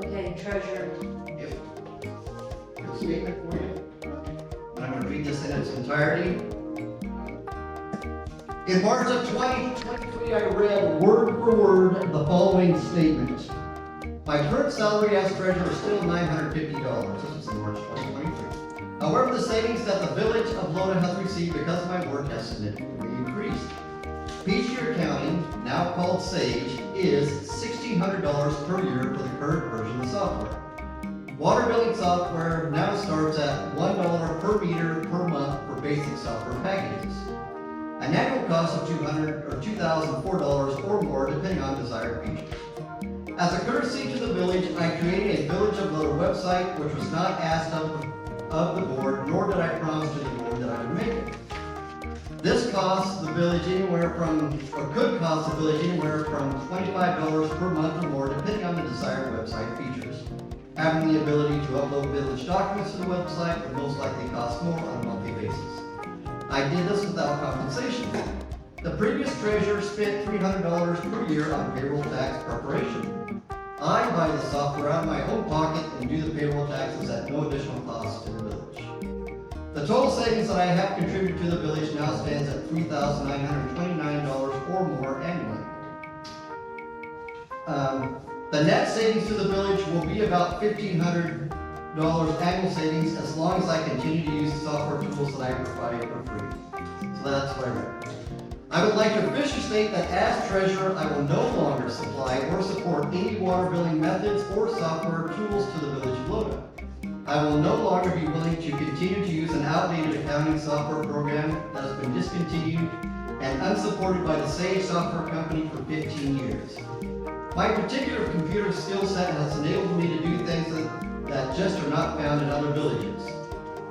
Okay, treasurer. If a statement for you, and I'm going to read this in its entirety. In March of 2023, I read word for word the following statement. My current salary as treasurer is still $950. This is in March 2023. However, the savings that the village of Lodi has received because of my work has significantly increased. Peachtree Accounting, now called Sage, is $1,600 per year for the current version of the software. Water billing software now starts at $1 per meter per month for basic software packages. An annual cost of $200 or $2,004 or more depending on desired features. As a courtesy to the village, I created a Village of Lodi website which was not asked of the board, nor did I promise to the board that I would make it. This costs the village anywhere from, or could cost the village anywhere from $25 per month or more depending on the desired website features. Having the ability to upload village documents to the website would most likely cost more on a monthly basis. I did this without compensation. The previous treasurer spent $300 per year on payroll tax preparation. I buy the software out of my own pocket and do the payroll taxes at no additional cost to the village. The total savings that I have contributed to the village now stands at $3,929 or more annually. The net savings to the village will be about $1,500 annual savings as long as I continue to use the software tools that I provide for free. So that's what I read. I would like to officially state that as treasurer, I will no longer supply or support any water billing methods or software tools to the village of Lodi. I will no longer be willing to continue to use an outdated accounting software program that has been discontinued and unsupported by the Sage software company for 15 years. My particular computer skill set has enabled me to do things that just are not found in other villages.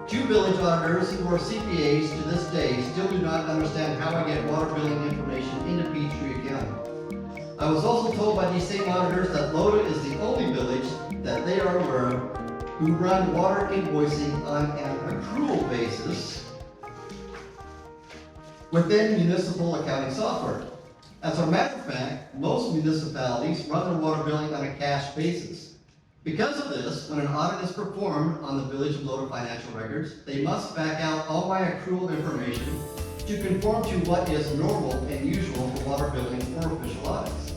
2 village auditors who are CPAs to this day still do not understand how I get water billing information into Peachtree Accounting. I was also told by these same auditors that Lodi is the only village that they are aware of who run water invoicing on an accrual basis within municipal accounting software. As a matter of fact, most municipalities run their water billing on a cash basis. Because of this, when an audit is performed on the Village of Lodi financial records, they must back out all my accrual information to conform to what is normal and usual for water billing for official audits.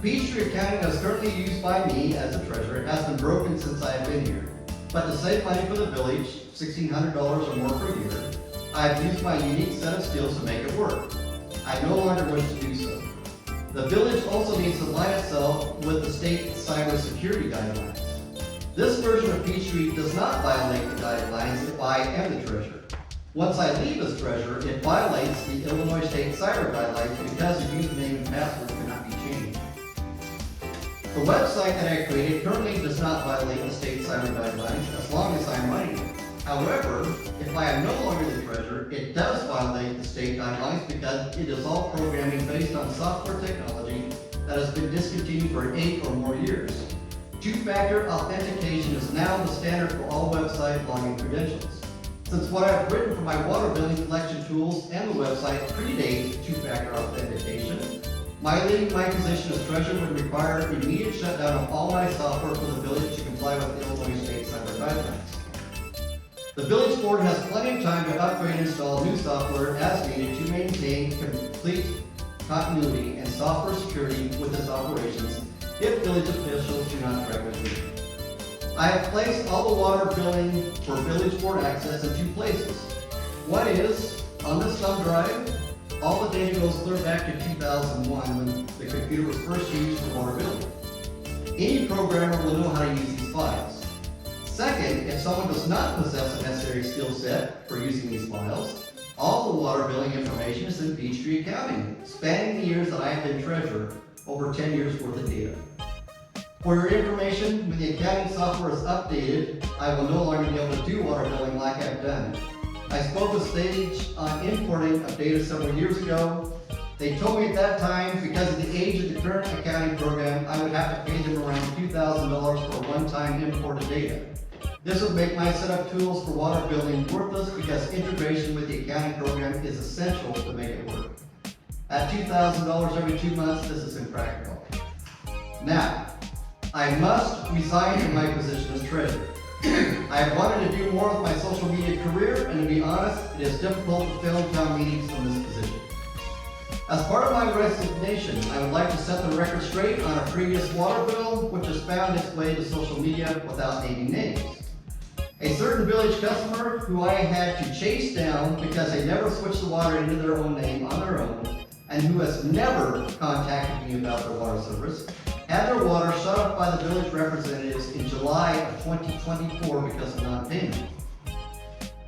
Peachtree Accounting that is currently used by me as a treasurer has been broken since I have been here. But to save money for the village, $1,600 or more per year, I have used my unique set of skills to make it work. I no longer wish to do so. The village also needs to align itself with the state cybersecurity guidelines. This version of Peachtree does not violate the guidelines if I am the treasurer. Once I leave as treasurer, it violates the Illinois state cyber guidelines because the username and password cannot be changed. The website that I created currently does not violate the state cyber guidelines as long as I am running it. However, if I am no longer the treasurer, it does violate the state guidelines because it is all programming based on software technology that has been discontinued for 8 or more years. Two-factor authentication is now the standard for all website login credentials. Since what I've written for my water billing collection tools and the website predates two-factor authentication, my leaving my position as treasurer would require immediate shutdown of all my software for the village to comply with the Illinois state cyber guidelines. The village board has plenty of time to upgrade and install new software as needed to maintain complete continuity and software security with its operations if village officials do not correct with me. I have placed all the water billing for village board access in 2 places. One is on this thumb drive. All the data goes clear back to 2001 when the computer was first used for water billing. Any programmer will know how to use these files. Second, if someone does not possess a necessary skill set for using these files, all the water billing information is in Peachtree Accounting, spanning the years that I have been treasurer, over 10 years worth of data. For your information, when the accounting software is updated, I will no longer be able to do water billing like I've done. I spoke with Sage on importing of data several years ago. They told me at that time, because of the age of the current accounting program, I would have to pay them around $2,000 for one-time imported data. This would make my setup tools for water billing worthless because integration with the accounting program is essential to make it work. At $2,000 every 2 months, this is impractical. Now, I must resign from my position as treasurer. I have wanted to do more with my social media career, and to be honest, it is difficult to fill town meetings from this position. As part of my resignation, I would like to set the record straight on a previous water bill, which has found its way to social media without naming names. A certain village customer who I had to chase down because they never switched the water into their own name on their own, and who has never contacted me about their water service, had their water shut off by the village representatives in July of 2024 because of non-payment.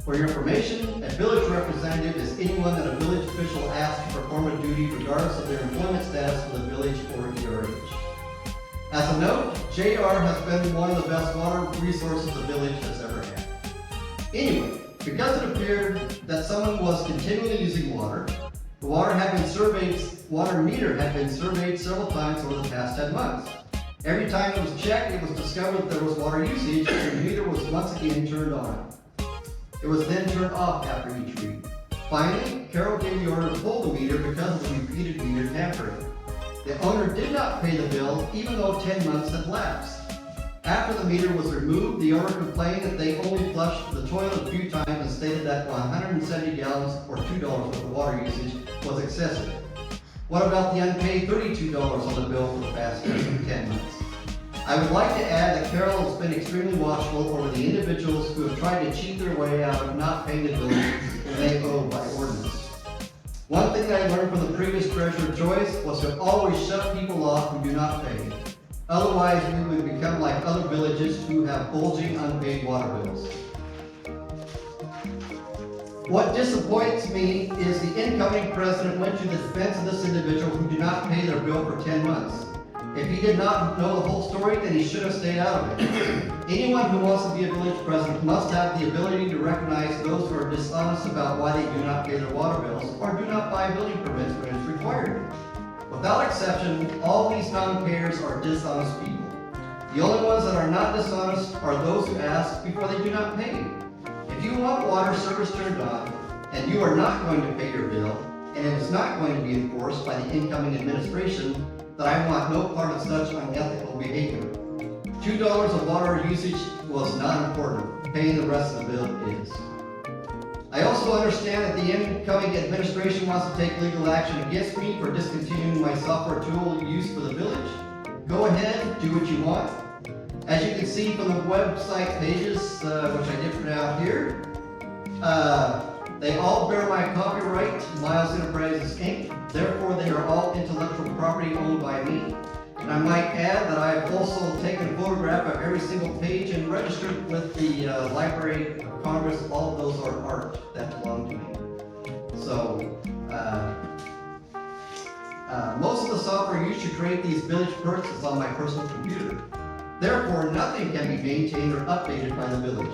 For your information, a village representative is anyone that a village official asks to perform a duty regardless of their employment status with the village or ERH. As a note, JR has been one of the best water resources the village has ever had. Anyway, because it appeared that someone was continually using water, the water meter had been surveyed several times over the past 10 months. Every time it was checked, it was discovered that there was water usage, and the meter was once again turned on. It was then turned off after each read. Finally, Carol gave the order to pull the meter because of the repeated meter tampering. The owner did not pay the bill even though 10 months had lapsed. After the meter was removed, the owner complained that they only flushed the toilet a few times and stated that 170 gallons or $2 worth of water usage was excessive. What about the unpaid $32 on the bill for the past 10 months? I would like to add that Carol has been extremely watchful over the individuals who have tried to cheat their way out of not paying the bill when they owe by ordinance. One thing that I learned from the previous treasurer Joyce was to always shut people off who do not pay. Otherwise, we would become like other villages who have bulging unpaid water bills. What disappoints me is the incoming president went to the defense of this individual who did not pay their bill for 10 months. If he did not know the whole story, then he should have stayed out of it. Anyone who wants to be a village president must have the ability to recognize those who are dishonest about why they do not pay their water bills or do not buy building permits when it's required. Without exception, all these non-payers are dishonest people. The only ones that are not dishonest are those who ask before they do not pay. If you want water service turned on, and you are not going to pay your bill, and it is not going to be enforced by the incoming administration, then I want no part of such unethical behavior. $2 of water usage was not important. Paying the rest of the bill is. I also understand that the incoming administration wants to take legal action against me for discontinuing my software tool used for the village. Go ahead, do what you want. As you can see from the website pages, which I did print out here, they all bear my copyright, Miles Enterprises Inc. Therefore, they are all intellectual property owned by me. And I might add that I've also taken a photograph of every single page and registered with the Library of Congress. All of those are art that belong to me. So, most of the software used to create these village perks is on my personal computer. Therefore, nothing can be maintained or updated by the village.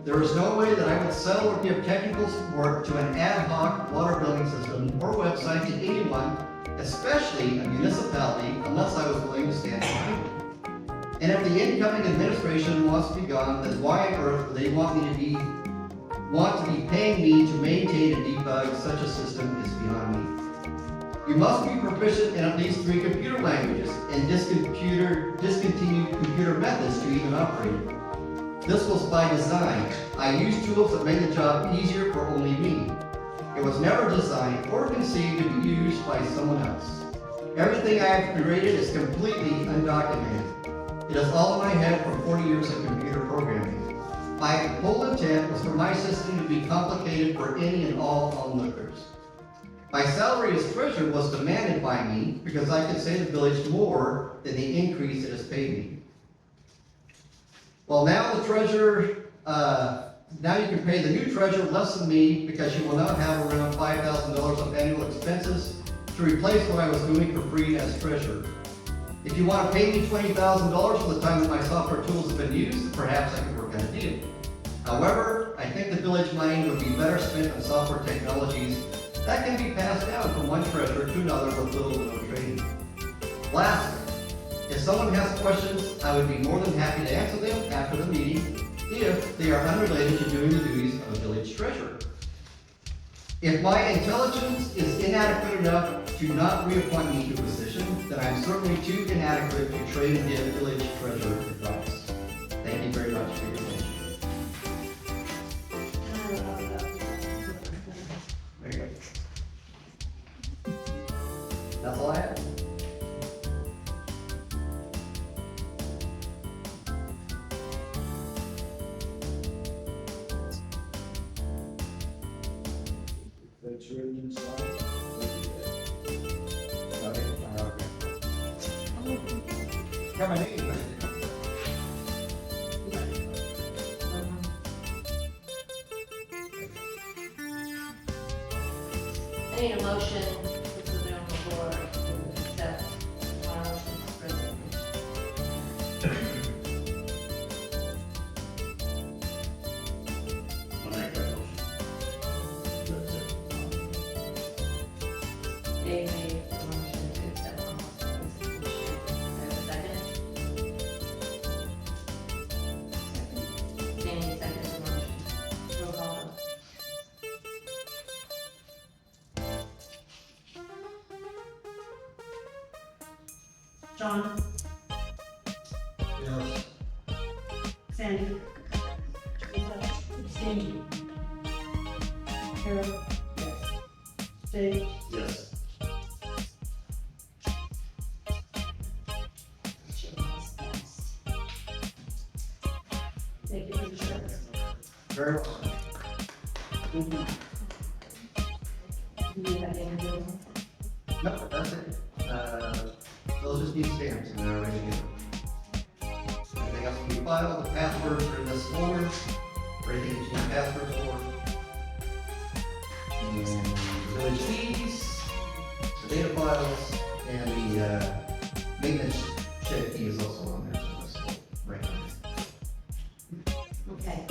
There is no way that I would sell or give technical support to an ad hoc water billing system or website to anyone, especially a municipality, unless I was willing to stand behind it. And if the incoming administration wants to be gone, then why on earth would they want to be paying me to maintain and debug such a system is beyond me. You must be proficient in at least 3 computer languages and discontinued computer methods to even operate it. This was by design. I used tools that made the job easier for only me. It was never designed or conceived to be used by someone else. Everything I have created is completely undocumented. It is all in my head from 40 years of computer programming. My whole intent was for my system to be complicated for any and all onlookers. My salary as treasurer was demanded by me because I could save the village more than the increase it has paid me. Well, now the treasurer, now you can pay the new treasurer less than me because you will now have around $5,000 of annual expenses to replace what I was doing for free as treasurer. If you want to pay me $20,000 for the time that my software tools have been used, perhaps I could work out a deal. However, I think the village money would be better spent on software technologies that can be passed down from one treasurer to another with little to no training. Lastly, if someone has questions, I would be more than happy to answer them after the meeting if they are unrelated to doing the duties of a village treasurer. If my intelligence is inadequate enough to not reappoint me to a position, then I'm certainly too inadequate to trade and give village treasurer advice. Thank you very much for your attention. There you go. That's all I have. That's written inside. Got my name. I need a motion to put it on the floor to accept Marlon's resignation. I'll make that motion. That's it. Dave made a motion to accept Marlon's resignation. I have a second. Danny seconds the motion. Roll call vote. John, Yes. Sandy. Sandy. Harold. Yes. Dave. Yes. Thank you for the service. Very well. You need that interview. Nope, that's it. Those just need stamps and they're ready to go. Everything else can be filed, the passwords are in this folder, everything is in the password folder. And the village fees, the data files, and the, maintenance shed key is also on there, so it's right on there. Okay,